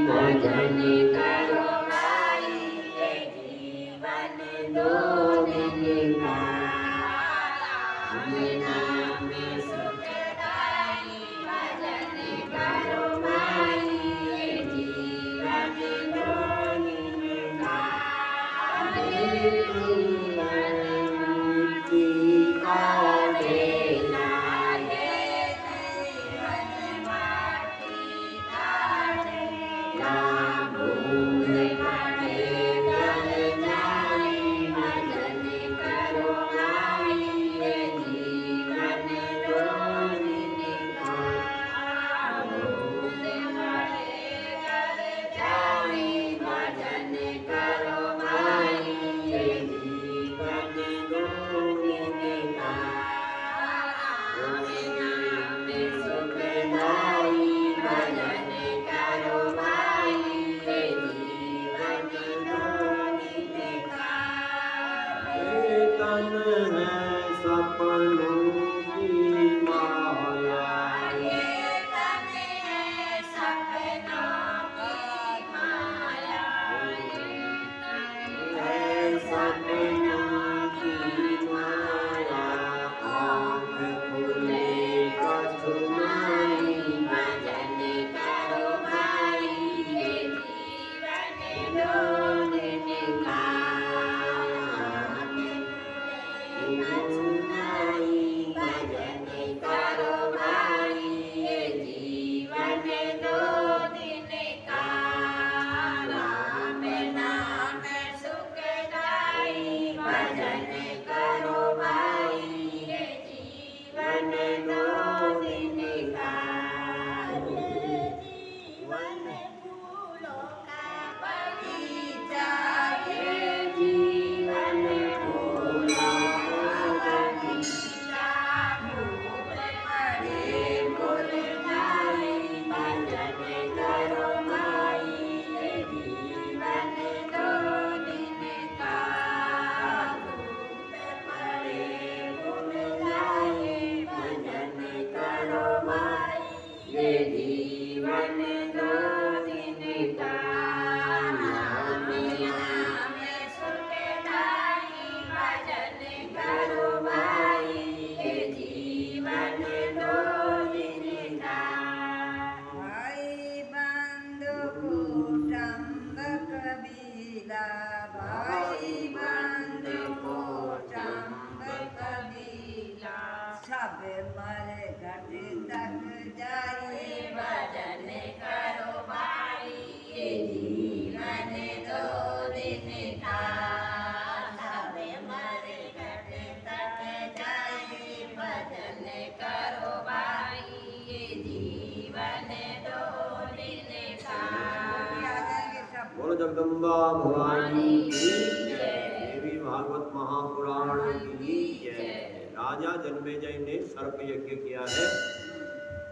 भजन करो भाई, ये जीवन दो दिन का। राम नाम सुखदाई, भजन करो भाई, ये जीवन दो दिन का। मुक्ति का देना, ये जीवन माटी का देना। भूल पड़े गल जाए, भजन करो भाई, ये जीवन दो दिन का। भूल पड़े गल जाए, भजन करो भाई, ये जीवन दो दिन का। राम नाम सुखदाई, भजन करो भाई, ये जीवन दो दिन का। तन है सपनों की माया, ये तन है सपनों की माया, ये तन है सपनों की माया। आँख खुले कछुनाई, भजन करो भाई, ये जीवन दो दिन का। कछुनाई, भजन करो भाई, ये जीवन दो दिन का। राम नाम सुखदाई, भजन करो भाई, ये जीवन दो दिन का। ये जीवन फूलों का बगीचा, ये जीवन फूलों का बगीचा। फूल पड़े फूल जाए, भजन करो भाई, ये जीवन दो दिन का। फूल पड़े फूल जाए, भजन करो भाई, ये जीवन दो दिन का। राम नाम सुखदाई, भजन करो भाई, ये जीवन दो दिन का। भाई बंधु कुटुंब कबीला, भाई बंधु कुटुंब कबीला। सब मर घट तक जाए, भजन करो भाई, ये जीवन दो दिन का। सब मर घट तक जाए, भजन करो भाई, ये जीवन दो दिन का। बोलो जगदम्बा भवानी की जय। देवी भागवत महापुराण की जय। राजा जन्मेजय ने सर्प यज्ञ किया है,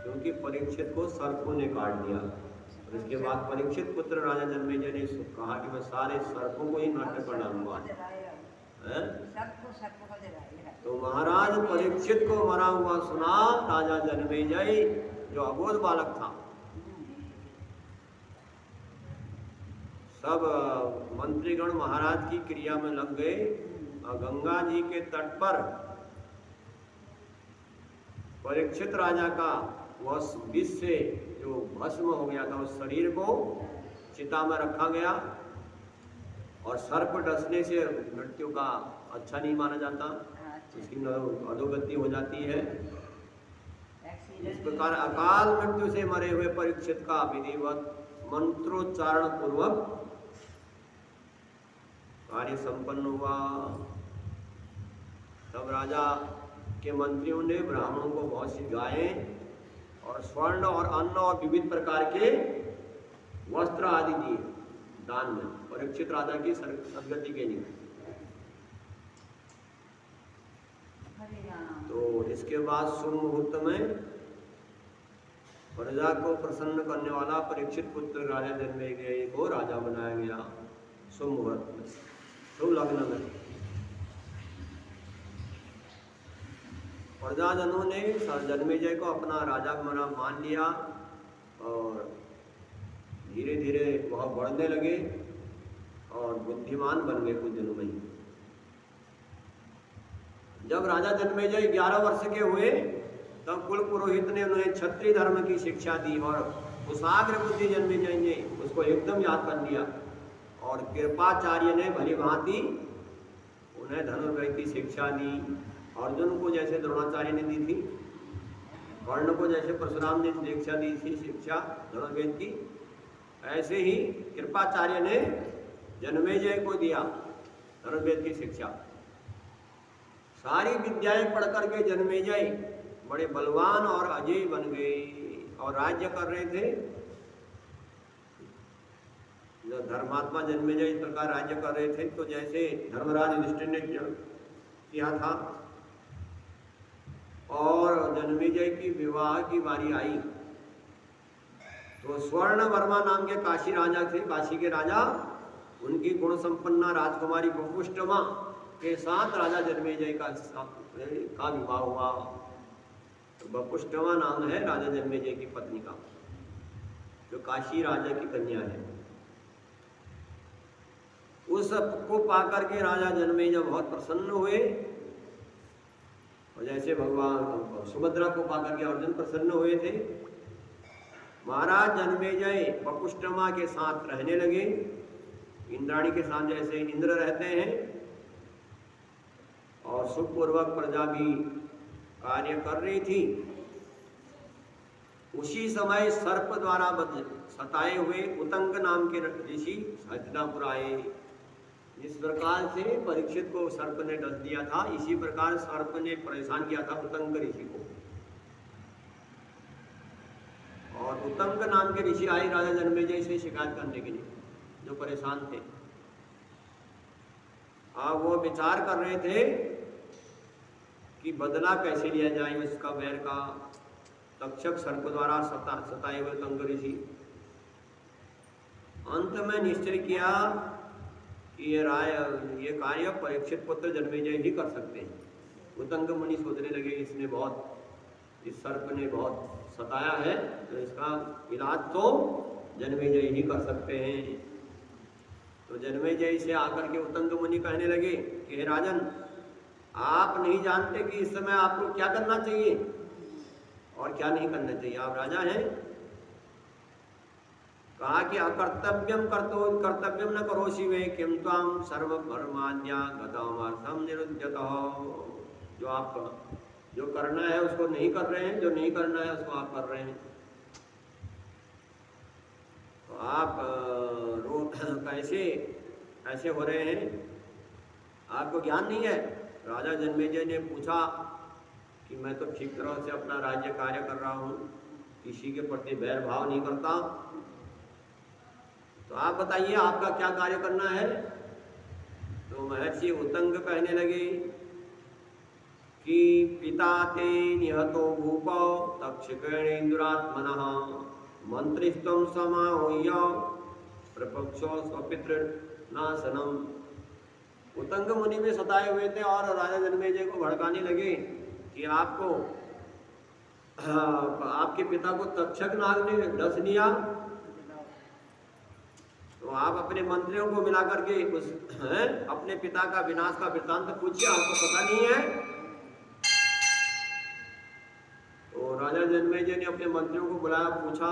क्योंकि परीक्षित को सर्पों ने काट दिया। और इसके बाद परीक्षित पुत्र राजा जन्मेजय ने कहा कि मैं सारे सर्पों को ही नष्ट कर डालूंगा। हैं? सबको सबको जलाएगा। तो महाराज परीक्षित को मरा हुआ सुना राजा जन्मेजय, जो अबोध बालक था। सब मंत्रीगण महाराज की क्रिया में लग गए और गंगा जी के तट पर परीक्षित राजा का वह विष से जो भस्म हो गया था, उस शरीर को चिता में रखा गया। और सर्प डसने से मृत्यु का अच्छा नहीं माना जाता, उसकी अधोगति हो जाती है। इस प्रकार अकाल मृत्यु से मरे हुए परीक्षित का विधिवत मंत्रोच्चारण पूर्वक कार्य संपन्न हुआ। तब राजा के मंत्रियों ने ब्राह्मणों को बहुत सी गायें और स्वर्ण और अन्न और विविध प्रकार के वस्त्र आदि दिए दान में, परीक्षित राजा की सदगति के लिए। तो इसके बाद शुभ मुहूर्त में प्रजा को प्रसन्न करने वाला परीक्षित पुत्र राजा जन्मेजय को राजा बनाया गया। शुभ मुहूर्त में, शुभ लग्न में प्रजाजनों ने जन्मेजय को अपना राजा मान लिया और धीरे धीरे वह बढ़ने लगे और बुद्धिमान बन गए कुछ दिनों में ही। जब राजा जन्मेजय 11 वर्ष के हुए तब कुल पुरोहित ने उन्हें क्षत्रिय धर्म की शिक्षा दी और कुशाग्र बुद्धि जन्मेजय ने उसको एकदम याद कर लिया। और कृपाचार्य ने भली भांति उन्हें धनुर्वेद की शिक्षा दी। अर्जुन को जैसे द्रोणाचार्य ने दी थी, कर्ण को जैसे परशुराम ने दीक्षा दी थी शिक्षा धनुर्वेद की, ऐसे ही कृपाचार्य ने जन्मेजय को दिया धनुर्वेद की शिक्षा। सारी विद्याएं पढ़ करके जन्मेजय बड़े बलवान और अजय बन गए और राज्य कर रहे थे। जब धर्मात्मा जन्मेजय इस प्रकार राज्य कर रहे थे तो जैसे धर्मराज युधिष्ठिर ने किया था और जन्मेजय की विवाह की बारी आई तो स्वर्ण वर्मा नाम के काशी राजा थे, काशी के राजा, उनकी गुण संपन्ना राजकुमारी बपुष्टमा के साथ राजा जन्मेजय का विवाह हुआ। तो बपुष्टमा नाम है राजा जन्मेजय की पत्नी का, जो काशी राजा की कन्या है। उस को पाकर के राजा जन्मेजय बहुत प्रसन्न हुए और जैसे भगवान सुभद्रा को पाकर के अर्जुन प्रसन्न हुए थे। महाराज जन्मेजय बपुष्टमा के साथ रहने लगे, इंद्राणी के साथ जैसे इंद्र रहते हैं, और सुखपूर्वक प्रजा भी कार्य कर रही थी। उसी समय सर्प द्वारा सताए हुए उतंग नाम के ऋषि हस्तिनापुर आए। जिस प्रकार से परीक्षित को सर्प ने डस दिया था, इसी प्रकार सर्प ने परेशान किया था उतंग ऋषि को। और उतंग नाम के ऋषि आए राजा जन्मेजय से शिकायत करने के लिए, जो परेशान थे। अब वो विचार कर रहे थे कि बदला कैसे लिया जाए उसका वैर का। तक्षक सर्प द्वारा सताए हुए उतंग ऋषि अंत में निश्चय किया कि ये कार्य परीक्षित पुत्र जन्मेजय ही कर सकते हैं। उतंग मुनि सोचने लगे इस सर्प ने बहुत सताया है तो इसका इलाज तो जन्मेजय ही कर सकते हैं। तो जन्मेजय से आकर के उतंग मुनि कहने लगे कि हे राजन, आप नहीं जानते कि इस समय आपको क्या करना चाहिए और क्या नहीं करना चाहिए। आप राजा हैं। कहा कि कर्तव्यम न करोषि वे किम त्वाम सर्वकर्माण्या गतामर्थम निरुध्यतः। जो करना है उसको नहीं कर रहे हैं, जो नहीं करना है उसको आप कर रहे हैं। तो आप कैसे हो रहे हैं, आपको ज्ञान नहीं है। राजा जन्मेजय ने पूछा कि मैं तो ठीक तरह से अपना राज्य कार्य कर रहा हूँ, किसी के प्रति बैर भाव नहीं करता, तो आप बताइए आपका क्या कार्य करना है। तो महर्षि उतंग कहने लगे कि पिता ते निहतो भूपो तक्षकेणेन्द्रात्मनः मंत्रिस्त्वं समाहूय प्रपक्षो स्वपितृनाशनम्। उतंग मुनि में सताए हुए थे और राजा जन्मेजय को भड़काने लगे कि आपके पिता को तक्षक नाग ने डस लिया, तो आप अपने मंत्रियों को मिला करके अपने पिता का विनाश का वृत्तांत पूछिए, आपको पता नहीं है। तो राजा जन्मेजय ने अपने मंत्रियों को बुलाया, पूछा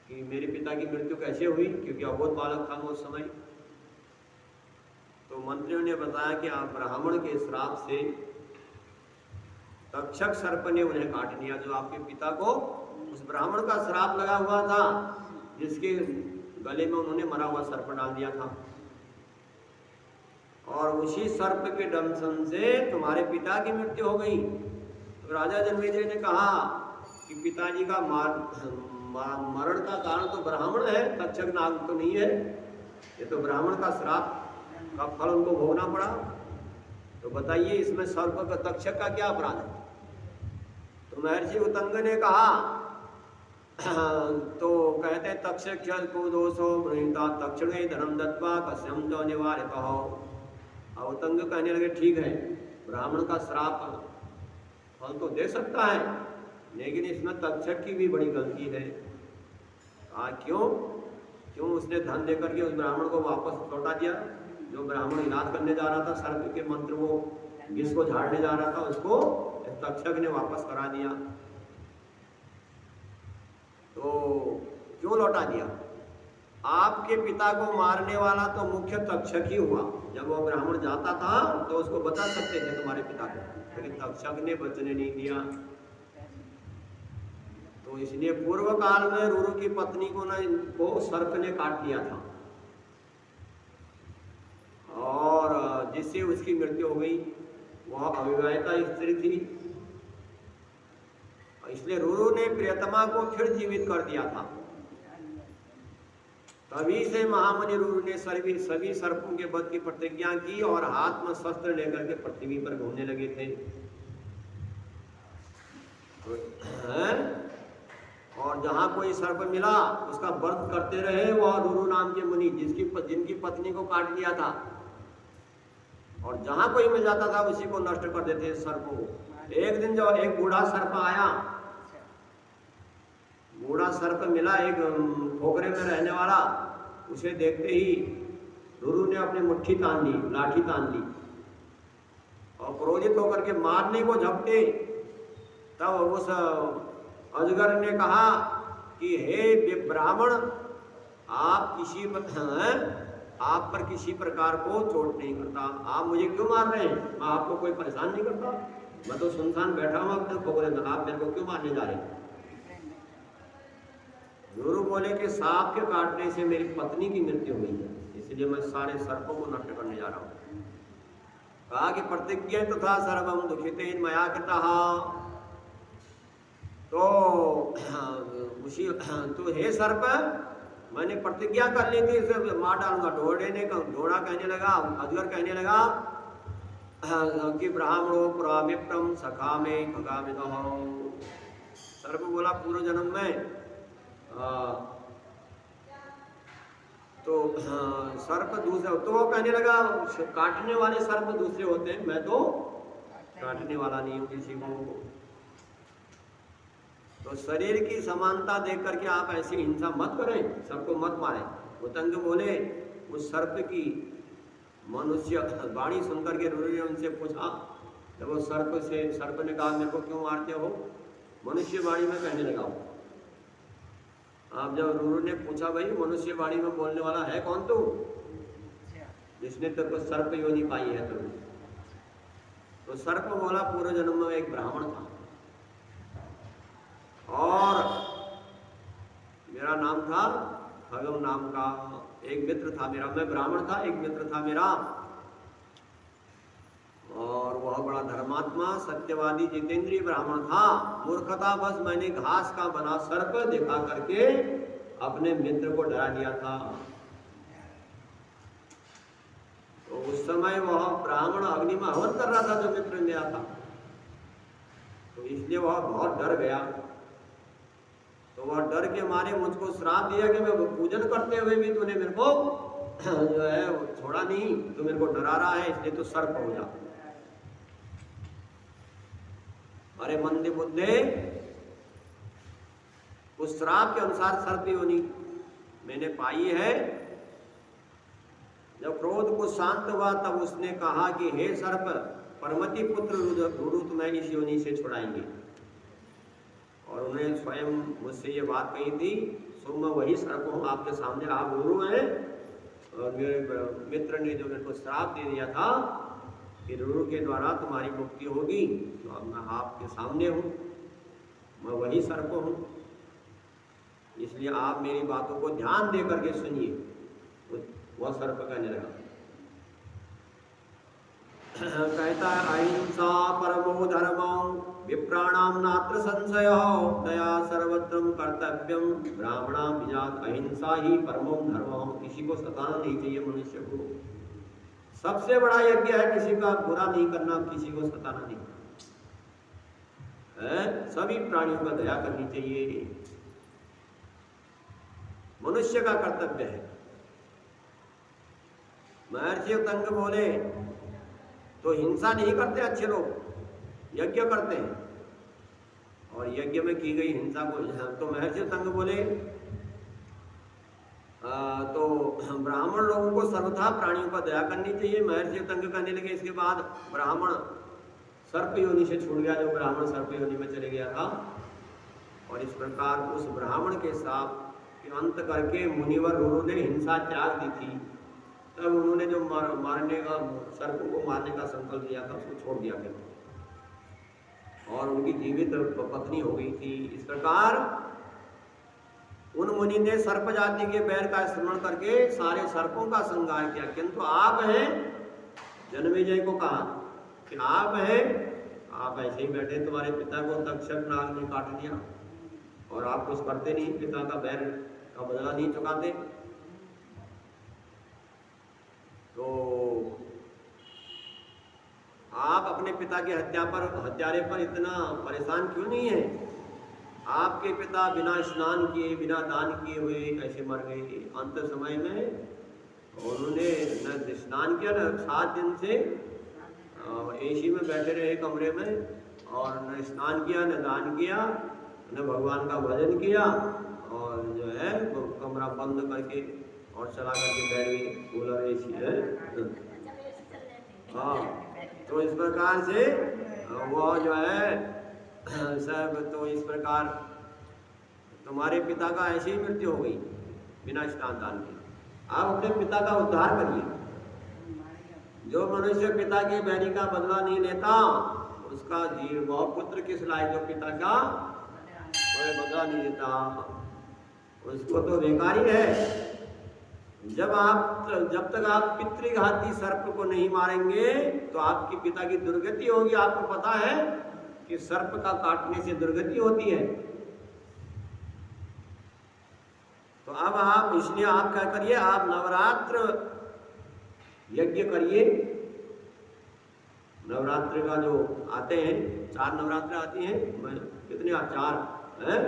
कि मेरे पिता की मृत्यु कैसे हुई, क्योंकि अबोध बालक था उस समय। तो मंत्रियों ने बताया कि आप ब्राह्मण के श्राप से तक्षक सर्प ने उन्हें काट लिया। जो आपके पिता को उस ब्राह्मण का श्राप लगा हुआ था, जिसके गले में उन्होंने मरा हुआ सर्प डाल दिया था, और उसी सर्प के दंशन से तुम्हारे पिता की मृत्यु हो गई। तो राजा जन्मेजय ने कहा कि पिताजी का मरण का कारण तो ब्राह्मण है, तक्षक नाग तो नहीं है। ये तो ब्राह्मण का श्राप का फल उनको भोगना पड़ा। तो बताइए इसमें सर्प का तक्षक का क्या अपराध है। तो महर्षि उतंग ने कहा तो कहते तक्षक को दोषो गृहीता तक्षणे धर्म दत्वा कश्यम तो निवारित हो। उतंग कहने लगे ठीक है, ब्राह्मण का श्राप फल तो दे सकता है, लेकिन इसमें तक्षक की भी बड़ी गलती है। क्यों क्यों उसने धन देकर के उस ब्राह्मण को वापस लौटा दिया? जो ब्राह्मण इलाज करने जा रहा था, सर्प के मंत्र वो विष को झाड़ने जा रहा था, उसको तक्षक ने वापस करा दिया। तो क्यों लौटा दिया? आपके पिता को मारने वाला तो मुख्य तक्षक ही हुआ। जब वो ब्राह्मण जाता था तो उसको बता सकते थे तुम्हारे पिता को, लेकिन तक्षक ने बचने नहीं दिया। तो इसलिए पूर्व काल में रुरु की पत्नी को सर्प ने काट लिया था और जिससे उसकी मृत्यु हो गई। वह अविवाहिता स्त्री थी, इसलिए रुरु ने प्रियतमा को फिर जीवित कर दिया था। तभी से महामुनि रुरु ने सभी सर्पों के वध की प्रतिज्ञा की और हाथ में शस्त्र लेकर के पृथ्वी पर घूमने लगे थे। और जहां कोई सर्प मिला उसका वध करते रहे। वह रुरु नाम के मुनि जिनकी पत्नी को काट लिया था, और जहां कोई मिल जाता था उसी को नष्ट कर देते सर्प को। एक दिन जब एक बूढ़ा सर्प आया, बूढ़ा सर्प मिला एक खोखरे में रहने वाला, उसे देखते ही रुरु ने अपनी मुट्ठी तान ली, लाठी तान ली और क्रोधित होकर के मारने को झपटे। तब उस अजगर ने कहा कि हे ब्राह्मण, आप पर किसी प्रकार को चोट नहीं करता, आप मुझे क्यों मार रहे हैं? मैं आपको कोई परेशान नहीं करता, मैं तो सुनसान बैठा हूँ अपने खोखरे में, आप मेरे को क्यों मारने जा रहे हैं? गुरु बोले कि सांप के काटने से मेरी पत्नी की मृत्यु हुई है, इसलिए मैं सारे सर्पों को नष्ट करने जा रहा हूँ। कहा कि प्रतिज्ञा तथा सर्वम दुखितेन मया कृतः। तो हे सर्प, मैंने प्रतिज्ञा कर ली थी, इसे मार डालूंगा। ढोड़ा कहने लगा, अजगर कहने लगा कि ब्राह्मणो पुरामिप्रम सखा में खगामिदः। सर्प बोला पूर्व जन्म में तो सर्प दूसरे, तो वो कहने लगा काटने वाले सर्प दूसरे होते हैं, मैं तो काटने वाला नहीं हूं किसी को। तो शरीर की समानता देख करके आप ऐसी हिंसा मत करें, सबको मत मारें। उतंग बोले उस सर्प की मनुष्य वाणी सुनकर के रुरु ने उनसे पूछा, जब वो सर्प ने कहा मेरे को क्यों मारते हो? मनुष्य वाणी में कहने लगा। आप जब रुरु ने पूछा भाई मनुष्य वाणी में बोलने वाला है कौन तू, जिसने तेरे को सर्प योनि पाई है? तो सर्प बोला पूर्व जन्म में एक ब्राह्मण था और मेरा नाम था खगम नाम का एक मित्र था मेरा। मैं ब्राह्मण था, एक मित्र था मेरा और वह बड़ा धर्मात्मा सत्यवादी जितेंद्रीय ब्राह्मण था। मूर्खता बस मैंने घास का बना सर्प दिखा करके अपने मित्र को डरा दिया था। तो उस समय वह ब्राह्मण अग्नि में हवन कर रहा था जो मित्र मेरा था, तो इसलिए वह बहुत डर गया। तो वह डर के मारे मुझको श्राप दिया कि मैं पूजन करते हुए भी तूने मेरे को जो है छोड़ा नहीं, तो मेरे को डरा रहा है, इसलिए तो सर्प हो जा। अरे मंदे बुद्धे, उस श्राप के अनुसार सर्प योनि मैंने पाई है। जब क्रोध को शांत हुआ तब उसने कहा कि हे सर्प, परमति पुत्र रुरु तुम्हें इस योनि से छुड़ाएंगे। और उन्हें स्वयं मुझसे ये बात कही थी, सो मैं वही सर्प हूँ आपके सामने। आप रुरु हैं और मेरे मित्र ने जो मेरे को श्राप दे दिया था कि रुरु के द्वारा तुम्हारी मुक्ति होगी, तो अब मैं आपके सामने हूँ, मैं वही सर्प हूँ। इसलिए आप मेरी बातों को ध्यान दे करके सुनिए। तो वह सर्प कहने लगा, कहता है अहिंसा परमो धर्मो विप्राणाम नात्र संशय दया सर्वत्र कर्तव्यम ब्राह्मणाम विजात। अहिंसा ही परमो धर्म, किसी को सताना नहीं चाहिए मनुष्य को। सबसे बड़ा यज्ञ है किसी का बुरा नहीं करना, किसी को सताना नहीं है। सभी प्राणियों का दया करनी चाहिए, मनुष्य का कर्तव्य है। महर्षि तंग बोले तो हिंसा नहीं करते अच्छे लोग, यज्ञ करते हैं और यज्ञ में की गई हिंसा को। तो महर्षि तंग बोले तो ब्राह्मण लोगों को सर्वथा प्राणियों पर दया करनी चाहिए। महर्षि तंग करने लगे। इसके बाद ब्राह्मण सर्प योनि से छूट गया, जो ब्राह्मण सर्प योनि में चले गया था। और इस प्रकार उस ब्राह्मण के साथ के अंत करके मुनिवर लोगों ने हिंसा त्याग दी थी। तब उन्होंने जो मारने का सर्प को मारने का संकल्प लिया था उसको छोड़ दिया गया और उनकी जीवित पत्नी हो गई थी। इस प्रकार उन मुनि ने सर्प जाति के बैर का स्मरण करके सारे सर्पों का संहार किया। किंतु आप हैं, जन्मेजय को कहा कि आप हैं, आप ऐसे ही बैठे, तुम्हारे पिता को तक्षक नाग ने काट दिया और आप कुछ करते नहीं, पिता का बैर का बदला नहीं चुकाते। तो आप अपने पिता की हत्यारे पर इतना परेशान क्यों नहीं है? आपके पिता बिना स्नान किए, बिना दान किए हुए ऐसे मर गए अंत समय में। उन्होंने न स्नान किया, न 7 दिन से एसी में बैठे रहे कमरे में, और न स्नान किया, न दान किया, न भगवान का भजन किया, और जो है कमरा बंद करके और चला करके बैठ गए। कूलर एसी है। हाँ, तो इस प्रकार से वो जो है सब, तो इस प्रकार तुम्हारे पिता का ऐसे ही मृत्यु हो गई बिना स्नान दान के। आप अपने पिता का उद्धार करिए। जो मनुष्य पिता के बैरी का बदला नहीं लेता उसका जीव वह पुत्र किस लायक, जो पिता का वह बदला नहीं लेता उसको तो बेकारी है। जब तक आप पितृघाती सर्प को नहीं मारेंगे तो आपके पिता की दुर्गति होगी। आपको पता है कि सर्प का काटने से दुर्गति होती है। तो अब आप, इसलिए आप क्या करिए, आप नवरात्र यज्ञ करिए। नवरात्र का जो आते हैं, 4 नवरात्र आती हैं, कितने 4 हैं?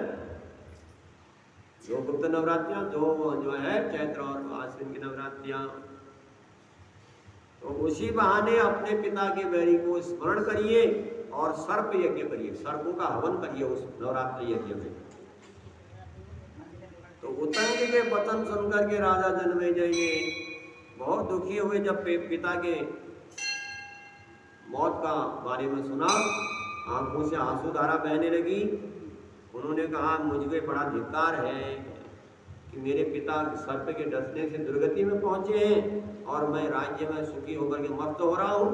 2 गुप्त नवरात्रियां, 2 जो है चैत्र और आश्विन की नवरात्रियां। तो उसी बहाने अपने पिता के बैरी को स्मरण करिए और सर्प यज्ञ करिए, सर्पों का हवन करिए उस नवरात्रि यज्ञ में। तो उतंग के वचन सुनकर के राजा जन्मेजय ने बहुत दुखी हुए। जब पिता के मौत का बारे में सुना, आंखों से आंसू धारा बहने लगी। उन्होंने कहा, मुझे बड़ा धिक्कार है कि मेरे पिता सर्प के डसने से दुर्गति में पहुंचे हैं और मैं राज्य में सुखी होकर के मस्त हो रहा हूं।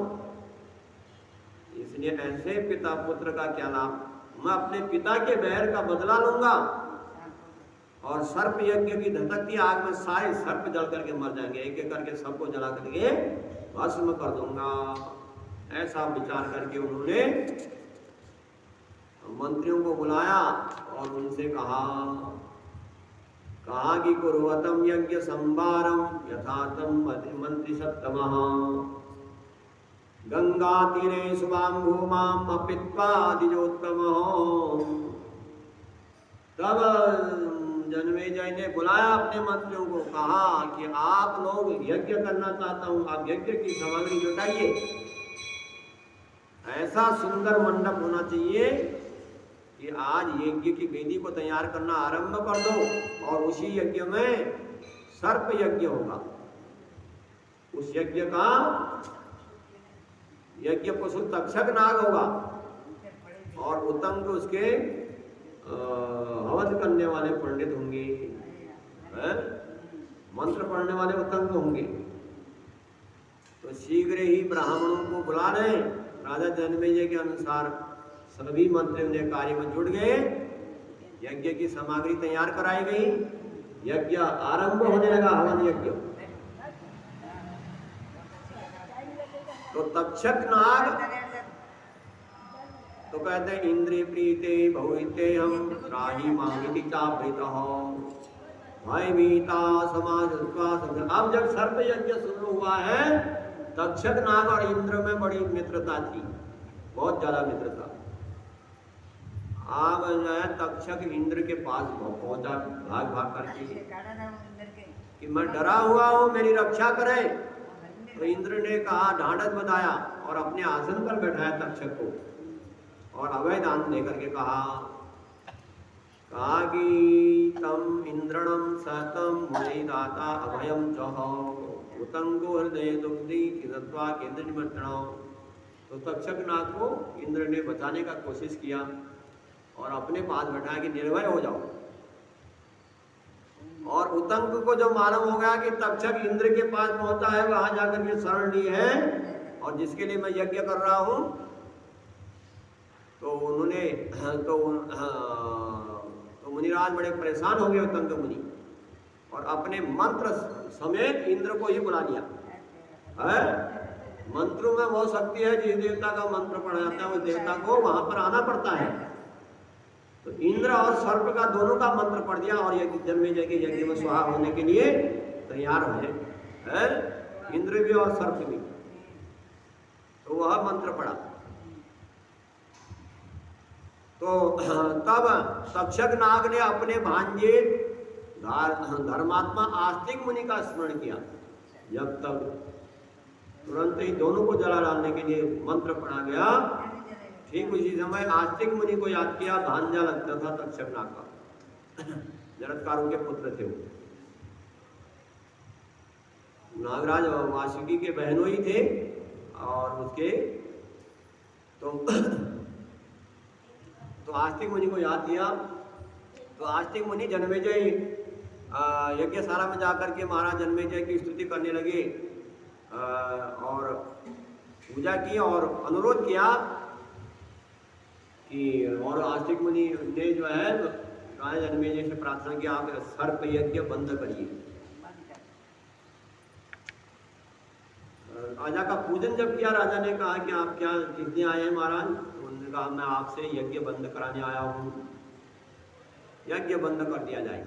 इसलिए ऐसे पिता पुत्र का क्या लाभ? मैं अपने पिता के बैर का बदला लूंगा और सर्प यज्ञ की धधकती आग में सारे सर्प जल करके मर जाएंगे, एक एक करके सबको जला करके भस्म कर दूंगा। ऐसा विचार करके उन्होंने मंत्रियों को बुलाया और उनसे कहा कि कुर्वतम यज्ञ संभारम यथार्थम मंत्री सप्तमः गंगा तीरे शुभाम भूमाम अपित्वा द्विजोत्तमः। तब जन्मेजय ने बुलाया अपने मंत्रियों को, कहा कि आप लोग यज्ञ करना चाहता हूं, आप यज्ञ की सामग्री जुटाइए। ऐसा सुंदर मंडप होना चाहिए कि आज यज्ञ की वेदी को तैयार करना आरंभ कर दो और उसी यज्ञ में सर्प यज्ञ होगा। उस यज्ञ पशु तक्षक नाग होगा और उत्तंग उसके हवन करने वाले पंडित होंगे, मंत्र पढ़ने वाले उत्तंग होंगे। तो शीघ्र ही ब्राह्मणों को बुला रहे। राजा जन्मेजय के अनुसार सभी मंत्रियों ने कार्य में जुट गए। यज्ञ की सामग्री तैयार कराई गई, यज्ञ आरंभ होने लगा, हवन यज्ञ। तो तक्षक नाग तो कहते हैं, इंद्रिय प्रीते भविते हम राही मांगिति चावृतः भयभीता समाज। अब जब सर्प यज्ञ शुरू हुआ है, तक्षक नाग और इंद्र में बड़ी मित्रता थी, बहुत ज्यादा मित्रता। अब जो है तक्षक इंद्र के पास पहुंचा भाग करके कि मैं डरा हुआ हूं, मेरी रक्षा करे। तो इंद्र ने कहा, ढांढस बताया और अपने आसन पर बैठाया तक्षक को और अभय दान देकर के कहा कहा कि तम इंद्रणम सहतम मुनि दाता अभयम चह उतंगो हृदय दुग्धि किदत्वा केंद्र निमंत्रण। तो तक्षक नाग को इंद्र ने बचाने का कोशिश किया और अपने पास बैठा कि निर्भय हो जाओ। और उतंग को जो मालूम हो गया कि तक्षक इंद्र के पास पहुंचा है, वहां जाकर के शरण ली है और जिसके लिए मैं यज्ञ कर रहा हूं, तो उन्होंने तो मुनिराज बड़े परेशान हो गए उतंग मुनि और अपने मंत्र समेत इंद्र को ही बुला लिया है। मंत्रों में वो शक्ति है, जिस देवता का मंत्र पढ़ा जाता है उस देवता को वहां पर आना पड़ता है। तो इंद्र और सर्प का दोनों का मंत्र पढ़ दिया और यज्ञ जन्मेजय के यज्ञ में स्वाहा होने के लिए तैयार हो है इंद्र भी और सर्प भी। तो वह मंत्र पढ़ा। तो तब तक्षक नाग ने अपने भांजे धर्मात्मा आस्तिक मुनि का स्मरण किया। जब तक तुरंत ही दोनों को जला डालने के लिए मंत्र पढ़ा गया, ठीक उसी समय आस्तिक मुनि को याद किया। भांजा लगता था तक्षक नाग का, जरत्कारों के पुत्र थे वो। नागराज वासुकी के बहनों ही थे और उसके तो आस्तिक मुनि को याद किया। तो आस्तिक मुनि जन्मेजय यज्ञशाला में जाकर के महाराज जन्मेजय की स्तुति करने लगे और पूजा की और अनुरोध किया कि, और आस्तिक मुनि ने जो है राजा जन्मेजय से प्रार्थना किया, आप सर्प यज्ञ बंद करिए। राजा का पूजन जब किया, राजा ने कहा कि आप क्या कितने आए हैं महाराज? तो उन्होंने कहा मैं आपसे यज्ञ बंद कराने आया हूँ, यज्ञ बंद कर दिया जाए।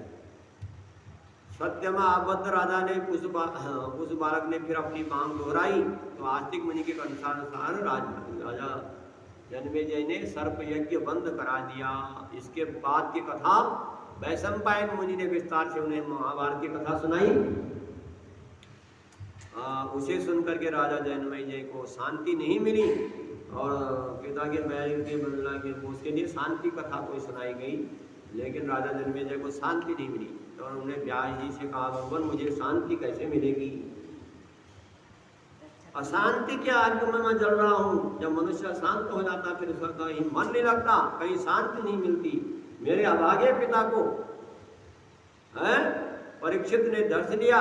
सत्य में आबद्ध राजा ने उस बालक ने फिर अपनी मांग दोहराई। तो आस्तिक मुनि के अनुसार राजा जन्मेजय ने सर्प यज्ञ बंद करा दिया। इसके बाद की कथा वैशंपायन मुनि ने विस्तार से उन्हें महाभारत की कथा सुनाई। उसे सुनकर के राजा जन्मेजय को शांति नहीं मिली और पिता के बैल के बदला के उसके लिए शांति कथा कोई सुनाई गई, लेकिन राजा जन्मेजय को शांति नहीं मिली। तो उन्होंने व्यास जी से कहा, भगवान मुझे शांति कैसे मिलेगी? अशांति के आग में मैं जल रहा हूँ। जब मनुष्य शांत हो जाता फिर उसका कहीं मन नहीं लगता, कहीं शांति नहीं मिलती। मेरे अभागे पिता को परीक्षित ने दर्श दिया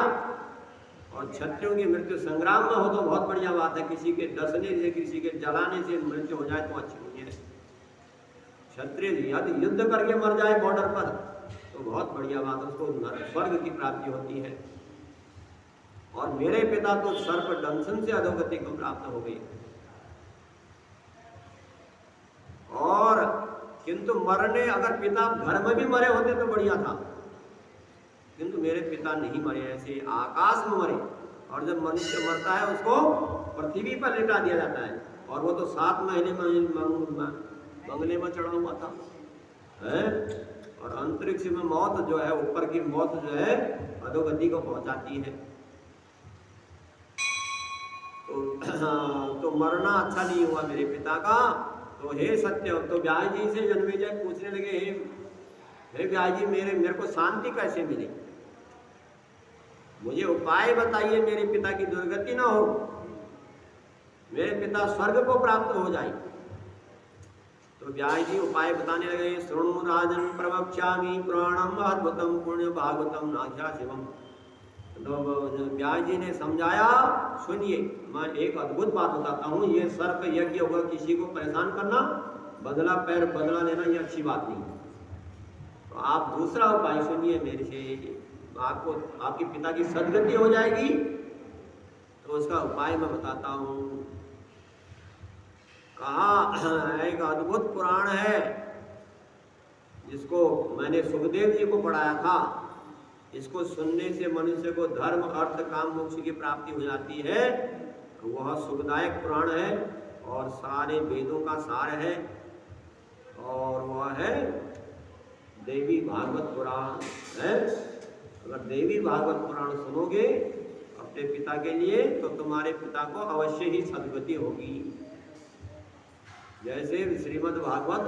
और क्षत्रियों की मृत्यु संग्राम में हो तो बहुत बढ़िया बात है। किसी के डसने से, किसी के जलाने से मृत्यु हो जाए तो अच्छी नहीं है। क्षत्रिय यदि युद्ध करके मर जाए बॉर्डर पर तो बहुत बढ़िया बात है, उसको स्वर्ग की प्राप्ति होती है। और मेरे पिता तो सर्प दंशन से अधोगति को प्राप्त हो गई। और किंतु मरने, अगर पिता घर में भी मरे होते तो बढ़िया था, किंतु मेरे पिता नहीं मरे, ऐसे आकाश में मरे। और जब मनुष्य मरता है उसको पृथ्वी पर लेटा दिया जाता है, और वो तो 7 महीने में बंगले में चढ़ा हुआ था और अंतरिक्ष में मौत जो है, ऊपर की मौत जो है अधोगति को पहुंचाती है। तो मरना अच्छा नहीं हुआ मेरे पिता का। तो हे सत्य, तो व्यास जी से जन्मेजय पूछने लगे, हे व्यास जी मेरे को शांति कैसे मिले? मुझे उपाय बताइए, मेरे पिता की दुर्गति ना हो, मेरे पिता स्वर्ग को प्राप्त हो जाए। तो व्यास जी उपाय बताने लगे। शृणु राजन प्रवक्ष्यामि पुराणम अद्भुतम पुण्य भागवतम नाख्या शिवम। तो व्यास जी ने समझाया, सुनिए मैं एक अद्भुत बात बताता हूँ। ये सर्प यज्ञ होगा, किसी को परेशान करना, बदला लेना, ये अच्छी बात नहीं। तो आप दूसरा उपाय सुनिए मेरे से, आपको आपके पिता की सदगति हो जाएगी। तो उसका उपाय मैं बताता हूँ। कहा एक अद्भुत पुराण है जिसको मैंने सुखदेव जी को पढ़ाया था। इसको सुनने से मनुष्य को धर्म अर्थ काम मोक्ष की प्राप्ति हो जाती है। वह सुखदायक पुराण है और सारे वेदों का सार है, और वह है देवी भागवत पुराण है। अगर देवी भागवत पुराण सुनोगे अपने पिता के लिए तो तुम्हारे पिता को अवश्य ही सद्गति होगी। जैसे श्रीमद् भागवत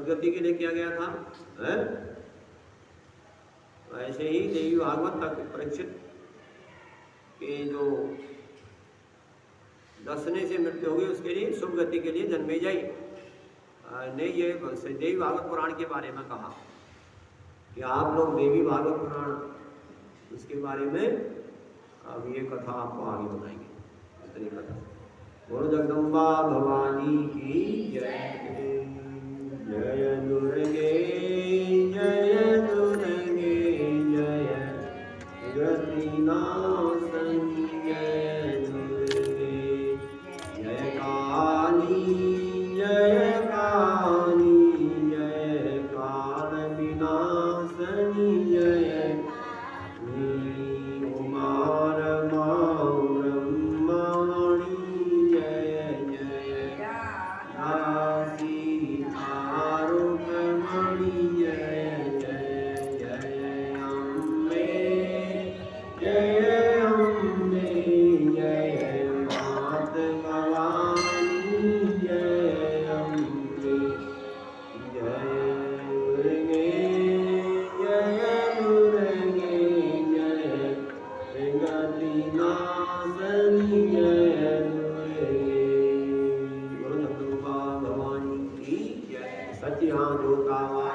सदगति के लिए किया गया था, है? ऐसे ही देवी भागवत तक परीक्षित के जो दसने से मृत्यु होगी उसके लिए शुभ गति के लिए जन्मेजय ने ये देवी भागवत पुराण के बारे में कहा कि आप लोग देवी भागवत पुराण इसके बारे में अब ये कथा आपको आगे बताएंगे। इतनी कथा। बोलो जगदम्बा भवानी की जय। जय दुर्गे जय दुर्गे जय गतिनाशनी जय दुर्गे जय काली जय काली जय काल विनाशनी जय उमार ब्रह्मणि जय जय दासी आरूपमणि जय जय जय अम्बे जय अम्बे जय मात भवानी जय अम्बे जय दुर्गे जय दुर्गे जय गतिनाशनी जय दुर्गे। बोलो जगदम्बा भवानी की जय। सच यहाँ जो कावा